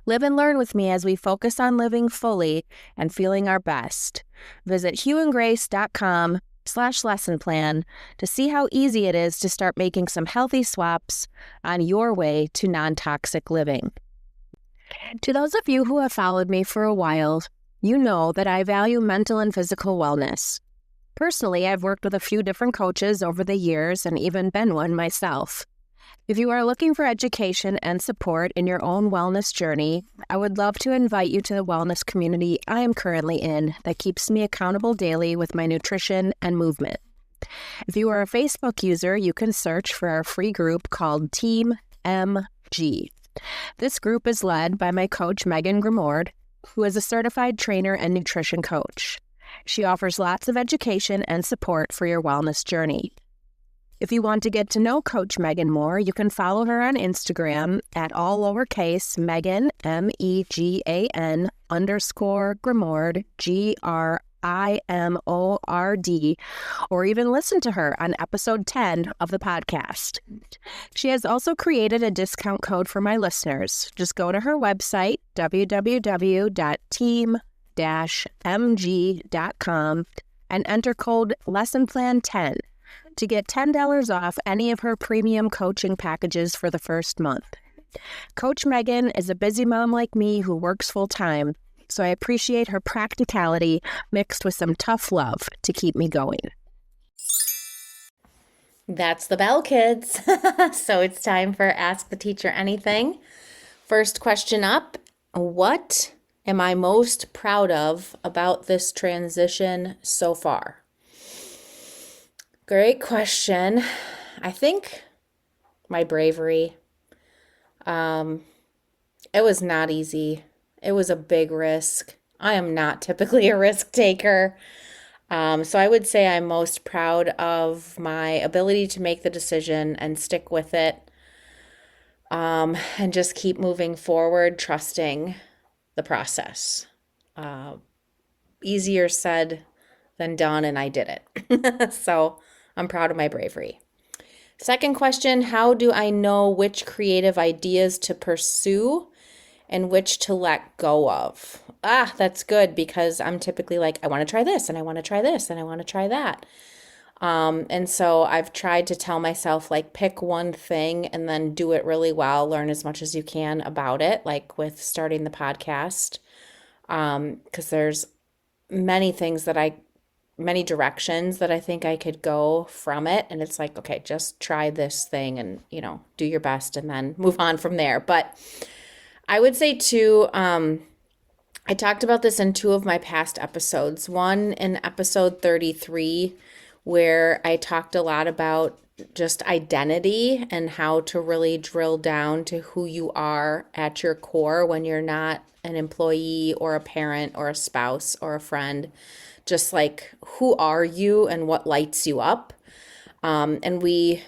Live and learn with me as we focus on living fully and feeling our best. Visit hughandgrace.com/lessonplan to see how easy it is to start making some healthy swaps on your way to non-toxic living. To those of you who have followed me for a while, you know that I value mental and physical wellness. Personally, I've worked with a few different coaches over the years and even been one myself. If you are looking for education and support in your own wellness journey, I would love to invite you to the wellness community I am currently in that keeps me accountable daily with my nutrition and movement. If you are a Facebook user, you can search for our free group called Team MG. This group is led by my coach, Megan Grimaud, who is a certified trainer and nutrition coach. She offers lots of education and support for your wellness journey. If you want to get to know Coach Megan more, you can follow her on Instagram at all lowercase Megan, MEGAN _Grimaud, GRIMORD, or even listen to her on episode 10 of the podcast. She has also created a discount code for my listeners. Just go to her website, www.team-mg.com, and enter code LessonPlan10 to get $10 off any of her premium coaching packages for the first month. Coach Megan is a busy mom like me who works full-time, so I appreciate her practicality mixed with some tough love to keep me going. That's the bell, kids. So it's time for Ask the Teacher Anything. First question up, what am I most proud of about this transition so far? Great question. I think my bravery. It was not easy. It was a big risk. I am not typically a risk taker. So I would say I'm most proud of my ability to make the decision and stick with it, and just keep moving forward, trusting the process. Easier said than done, and I did it. So I'm proud of my bravery. Second question, how do I know which creative ideas to pursue and which to let go of? That's good, because I'm typically like, I want to try this and I want to try this and I want to try that. And so I've tried to tell myself, like, pick one thing and then do it really well, learn as much as you can about it, like with starting the podcast. Because there's many directions that I think I could go from it. And it's like, okay, just try this thing and, do your best and then move on from there. But I would say too, I talked about this in 2 of my past episodes. One in episode 33, where I talked a lot about just identity and how to really drill down to who you are at your core when you're not an employee or a parent or a spouse or a friend. Just like, who are you and what lights you up? And we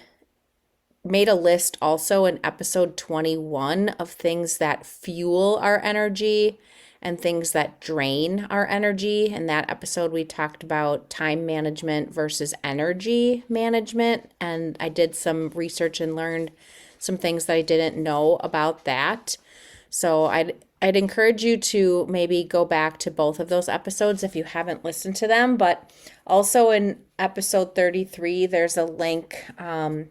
made a list also in episode 21 of things that fuel our energy and things that drain our energy. In that episode, we talked about time management versus energy management. And I did some research and learned some things that I didn't know about that. So I'd encourage you to maybe go back to both of those episodes if you haven't listened to them. But also in episode 33, there's a link on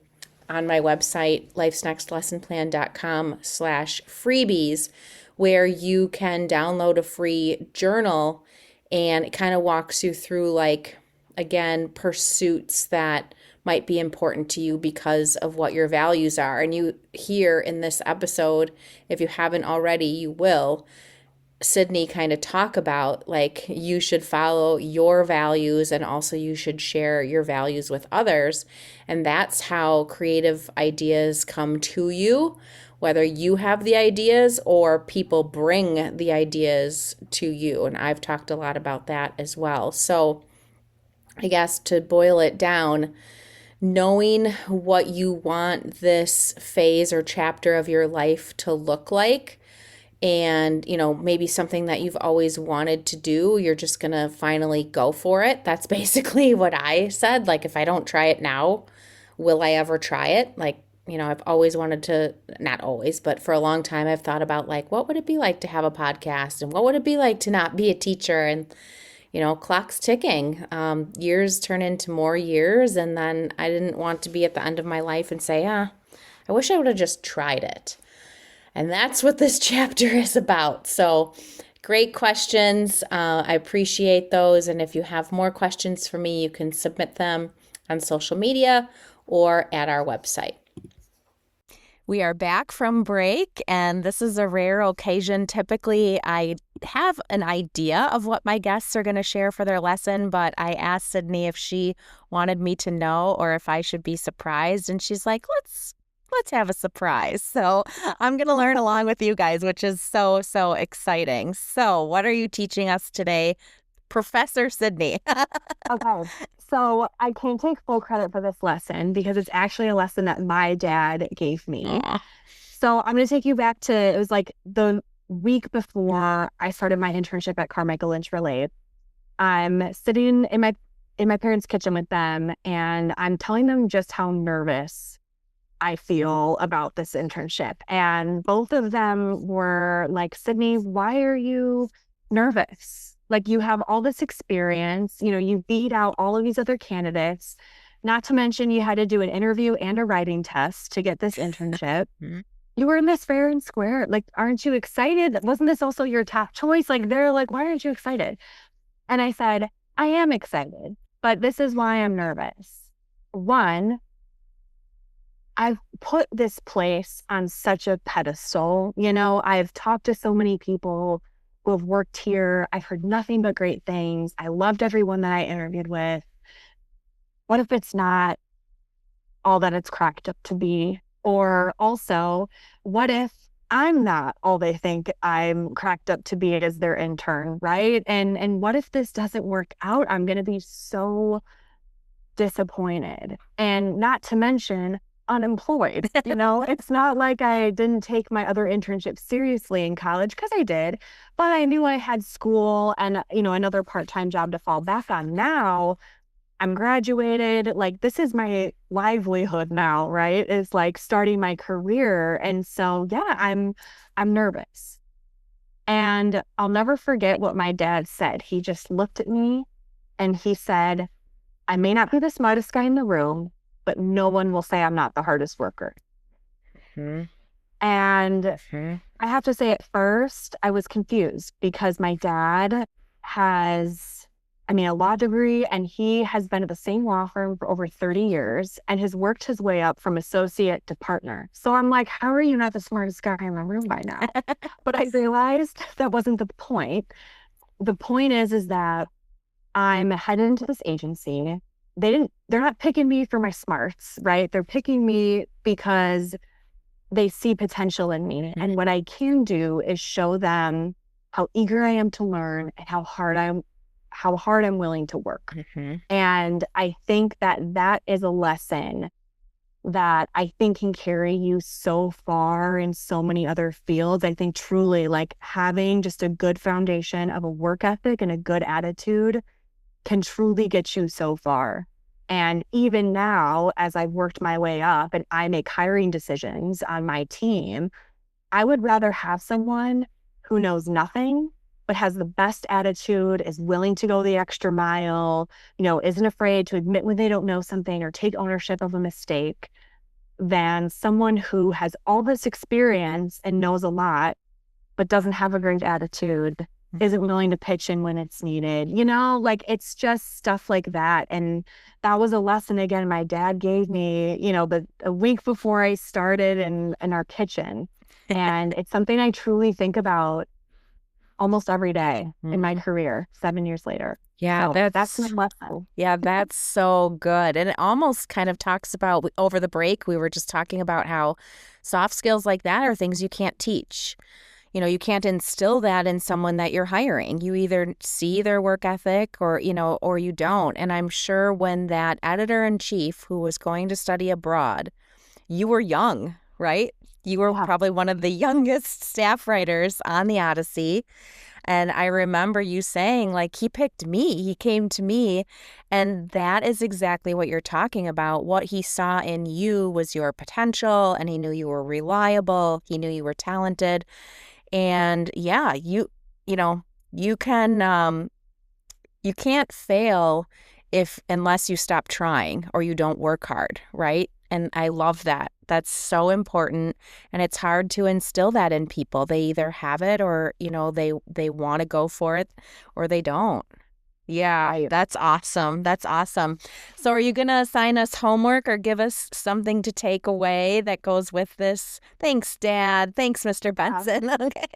my website, lifesnextlessonplan.com/freebies, where you can download a free journal, and it kind of walks you through, like, again, pursuits that might be important to you because of what your values are. And you hear in this episode, if you haven't already, you will, Sydney kind of talk about, like, you should follow your values and also you should share your values with others. And that's how creative ideas come to you, whether you have the ideas or people bring the ideas to you. And I've talked a lot about that as well. So I guess to boil it down, knowing what you want this phase or chapter of your life to look like, and, maybe something that you've always wanted to do, you're just going to finally go for it. That's basically what I said. Like, if I don't try it now, will I ever try it? Like, I've always wanted to, not always, but for a long time, I've thought about like, what would it be like to have a podcast, and what would it be like to not be a teacher? And, clock's ticking. Years turn into more years. And then I didn't want to be at the end of my life and say, I wish I would have just tried it. And that's what this chapter is about. So great questions. I appreciate those. And if you have more questions for me, you can submit them on social media or at our website. We are back from break, and this is a rare occasion. Typically, I have an idea of what my guests are going to share for their lesson, but I asked Sydney if she wanted me to know or if I should be surprised. And she's like, let's have a surprise. So I'm going to learn along with you guys, which is so, so exciting. So what are you teaching us today, Professor Sydney? Okay. So I can't take full credit for this lesson because it's actually a lesson that my dad gave me. Aww. So I'm going to take you back to, it was like the week before I started my internship at Carmichael Lynch Relay. I'm sitting in my parents' kitchen with them, and I'm telling them just how nervous I feel about this internship. And both of them were like, Sydney, why are you nervous? Like, you have all this experience, you beat out all of these other candidates, not to mention you had to do an interview and a writing test to get this internship. You were in this fair and square. Like, aren't you excited? Wasn't this also your top choice? Like, they're like, why aren't you excited? And I said, I am excited, but this is why I'm nervous. One, I've put this place on such a pedestal. I've talked to so many people who have worked here. I've heard nothing but great things. I loved everyone that I interviewed with. What if it's not all that it's cracked up to be? Or also, what if I'm not all they think I'm cracked up to be as their intern, right? And what if this doesn't work out? I'm going to be so disappointed. And not to mention unemployed. It's not like I didn't take my other internships seriously in college, because I did, but I knew I had school and, another part-time job to fall back on. Now I'm graduated. Like, this is my livelihood now, right? It's like starting my career. And so, yeah, I'm nervous. And I'll never forget what my dad said. He just looked at me and he said, I may not be the smartest guy in the room, but no one will say I'm not the hardest worker. And I have to say, at first, I was confused because my dad has, a law degree, and he has been at the same law firm for over 30 years and has worked his way up from associate to partner. So I'm like, how are you not the smartest guy in the room by now? But I realized that wasn't the point. The point is that I'm headed into this agency. They're not picking me for my smarts, right? They're picking me because they see potential in me. And what I can do is show them how eager I am to learn and how hard I'm willing to work. And I think that is a lesson that I think can carry you so far in so many other fields. I think truly, like, having just a good foundation of a work ethic and a good attitude can truly get you so far. And even now, as I've worked my way up and I make hiring decisions on my team, I would rather have someone who knows nothing, but has the best attitude, is willing to go the extra mile, isn't afraid to admit when they don't know something or take ownership of a mistake, than someone who has all this experience and knows a lot, but doesn't have a great attitude, isn't willing to pitch in when it's needed. Like, it's just stuff like that. And that was a lesson, again, my dad gave me, a week before I started in our kitchen. And it's something I truly think about almost every day in my career, 7 years later. Yeah, so that's my lesson. Yeah, that's so good. And it almost kind of talks about, over the break, we were just talking about how soft skills like that are things you can't teach. you can't instill that in someone that you're hiring. You either see their work ethic or you don't. And I'm sure when that editor-in-chief who was going to study abroad, you were young, right? You were probably one of the youngest staff writers on the Odyssey. And I remember you saying, like, he picked me. He came to me. And that is exactly what you're talking about. What he saw in you was your potential, and he knew you were reliable. He knew you were talented. And yeah, you can't fail unless you stop trying or you don't work hard, right? And I love that. That's so important. And it's hard to instill that in people. They either have it or, they want to go for it or they don't. Yeah, that's awesome. That's awesome. So are you going to assign us homework or give us something to take away that goes with this? Thanks, Dad. Thanks, Mr. Benson. Okay.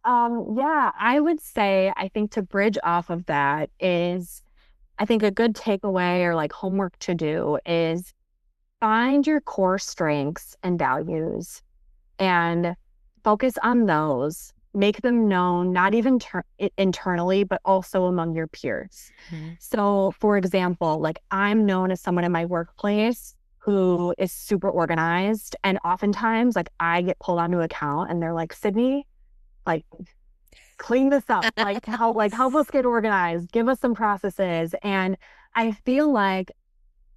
I would say, I think to bridge off of that is, I think a good takeaway or like homework to do is find your core strengths and values and focus on those. Make them known, not even internally, but also among your peers. Mm-hmm. So, for example, like I'm known as someone in my workplace who is super organized. And oftentimes, like I get pulled onto account and they're like, Sydney, like, clean this up, help us get organized, give us some processes. And I feel like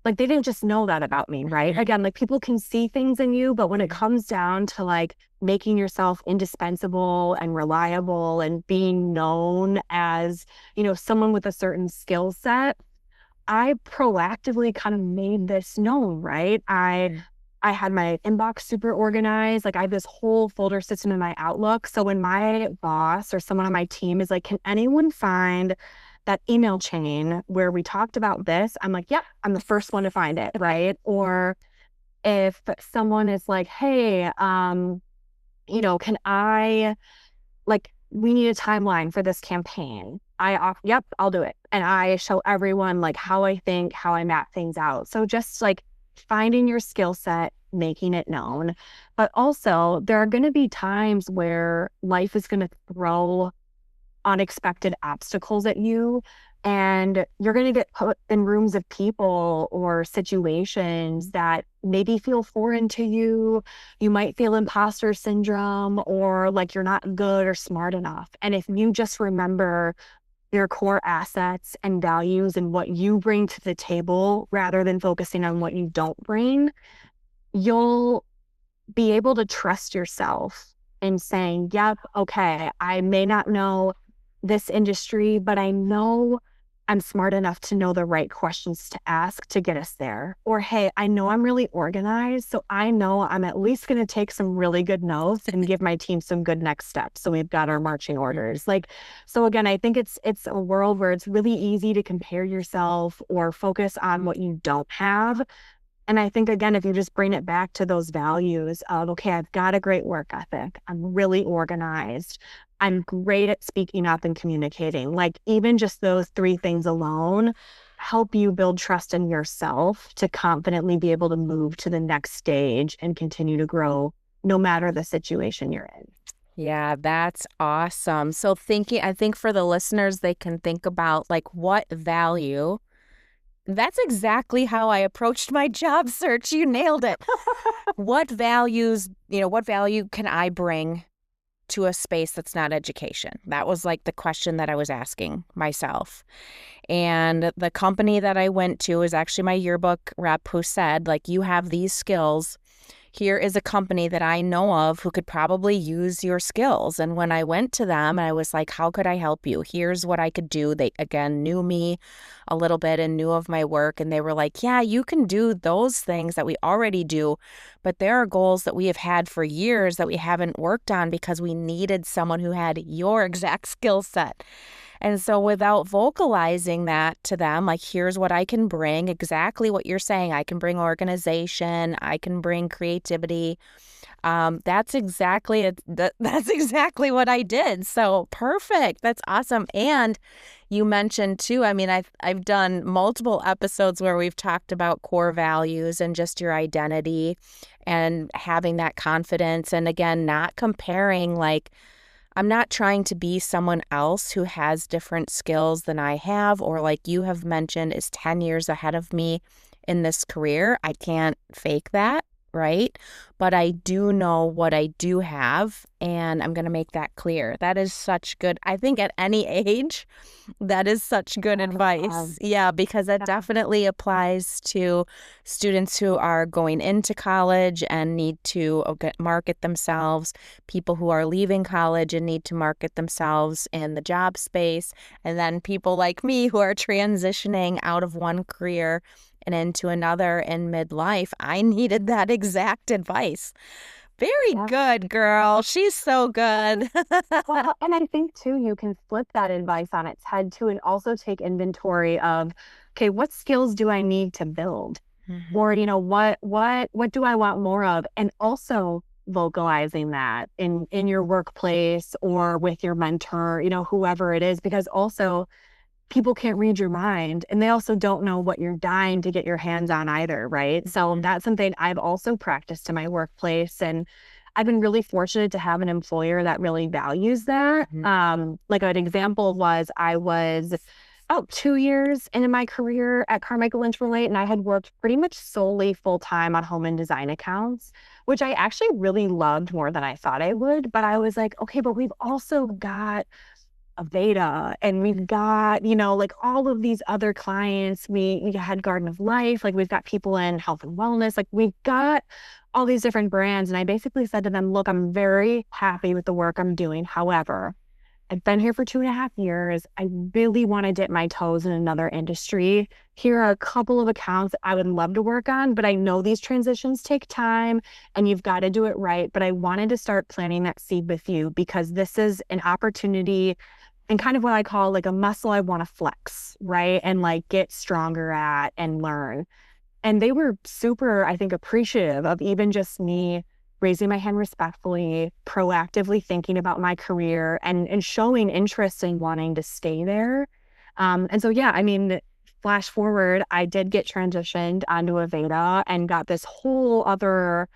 they didn't just know that about me, right? Again, like people can see things in you, but when it comes down to like making yourself indispensable and reliable and being known as, someone with a certain skill set, I proactively kind of made this known, right? I had my inbox super organized. Like I have this whole folder system in my Outlook. So when my boss or someone on my team is like, can anyone find that email chain where we talked about this? I'm like, yep, I'm the first one to find it, right? Or if someone is like, hey, can I, like, we need a timeline for this campaign. Yep, I'll do it. And I show everyone like how I think, how I map things out. So just like finding your skill set, making it known. But also there are going to be times where life is going to throw unexpected obstacles at you, and you're going to get put in rooms of people or situations that maybe feel foreign to you. You might feel imposter syndrome or like you're not good or smart enough. And if you just remember your core assets and values and what you bring to the table rather than focusing on what you don't bring, you'll be able to trust yourself in saying, yep, okay, I may not know this industry, but I know I'm smart enough to know the right questions to ask to get us there. Or, hey, I know I'm really organized, so I know I'm at least going to take some really good notes and give my team some good next steps. So we've got our marching orders. So again, I think it's a world where it's really easy to compare yourself or focus on what you don't have. And I think, again, if you just bring it back to those values of, okay, I've got a great work ethic. I'm really organized. I'm great at speaking up and communicating. Like even just those three things alone help you build trust in yourself to confidently be able to move to the next stage and continue to grow no matter the situation you're in. Yeah, that's awesome. So I think for the listeners, they can think about like what value. That's exactly how I approached my job search. You nailed it. What value can I bring to a space that's not education? That was like the question that I was asking myself. And the company that I went to is actually my yearbook rep who said, like, you have these skills. Here is a company that I know of who could probably use your skills. And when I went to them, I was like, how could I help you? Here's what I could do. They, again, knew me a little bit and knew of my work. And they were like, yeah, you can do those things that we already do. But there are goals that we have had for years that we haven't worked on because we needed someone who had your exact skill set. And so without vocalizing that to them, like, here's what I can bring, exactly what you're saying. I can bring organization, I can bring creativity. That's exactly that's exactly what I did. So perfect. That's awesome. And you mentioned too, I mean, I've done multiple episodes where we've talked about core values and just your identity and having that confidence. And again, not comparing, like, I'm not trying to be someone else who has different skills than I have, or like you have mentioned, is 10 years ahead of me in this career. I can't fake that, right? But I do know what I do have, and I'm going to make that clear. That is such good. I think at any age, that is such good advice. Yeah, because it definitely applies to students who are going into college and need to market themselves, people who are leaving college and need to market themselves in the job space, and then people like me who are transitioning out of one career and into another in midlife. I needed that exact advice. Very good, girl. She's so good. Well, and I think too, you can flip that advice on its head too, and also take inventory of, okay, what skills do I need to build? Or, what do I want more of? And also vocalizing that in your workplace or with your mentor, whoever it is, because also people can't read your mind, and they also don't know what you're dying to get your hands on either, right? So that's something I've also practiced in my workplace, and I've been really fortunate to have an employer that really values that. Like an example was, I was about 2 years into my career at Carmichael Lynch Relate, and I had worked pretty much solely full-time on home and design accounts, which I actually really loved more than I thought I would. But I was like, okay, but we've also got Aveda, and we've got, like all of these other clients. We had Garden of Life, like we've got people in health and wellness, like we've got all these different brands. And I basically said to them, look, I'm very happy with the work I'm doing. However, I've been here for 2.5 years. I really want to dip my toes in another industry. Here are a couple of accounts I would love to work on, but I know these transitions take time and you've got to do it right. But I wanted to start planting that seed with you, because this is an opportunity and kind of what I call like a muscle I want to flex, right? And like get stronger at and learn. And they were super, I think, appreciative of even just me raising my hand respectfully, proactively thinking about my career and showing interest in wanting to stay there. And so, yeah, I mean, flash forward, I did get transitioned onto Aveda and got this whole other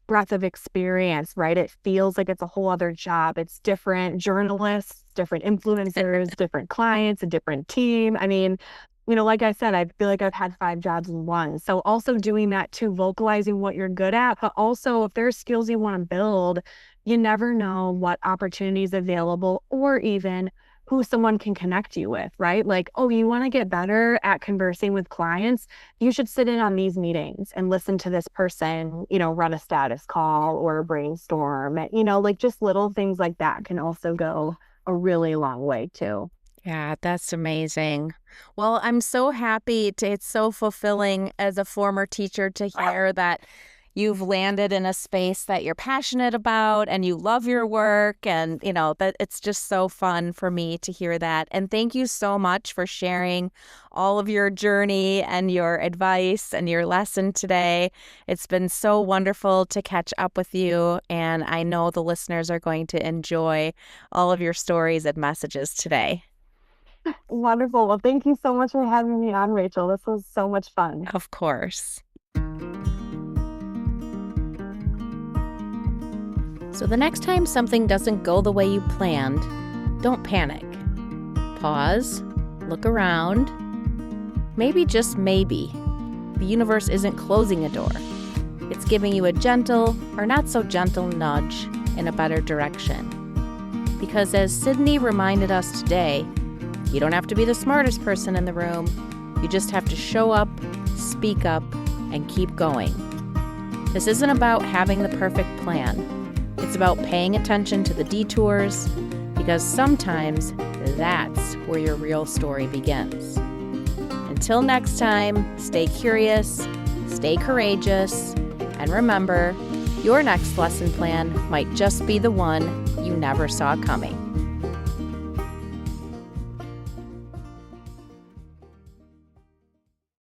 breadth of experience, right? It feels like it's a whole other job. It's different journalists, different influencers, different clients, a different team. I mean, like I said, I feel like I've had 5 jobs in one. So also doing that too, vocalizing what you're good at, but also if there's skills you want to build, you never know what opportunities available or even who someone can connect you with, right? Like, oh, you want to get better at conversing with clients? You should sit in on these meetings and listen to this person, run a status call or a brainstorm. Like just little things like that can also go a really long way too. Yeah, that's amazing. Well, I'm so happy it's so fulfilling as a former teacher to hear that you've landed in a space that you're passionate about and you love your work, and that it's just so fun for me to hear that. And thank you so much for sharing all of your journey and your advice and your lesson today. It's been so wonderful to catch up with you, and I know the listeners are going to enjoy all of your stories and messages today. Wonderful. Well, thank you so much for having me on, Rachel. This was so much fun. Of course. So the next time something doesn't go the way you planned, don't panic. Pause, look around. Maybe, just maybe, the universe isn't closing a door. It's giving you a gentle or not so gentle nudge in a better direction. Because as Sydney reminded us today, you don't have to be the smartest person in the room. You just have to show up, speak up, and keep going. This isn't about having the perfect plan. It's about paying attention to the detours, because sometimes that's where your real story begins. Until next time, stay curious, stay courageous, and remember, your next lesson plan might just be the one you never saw coming.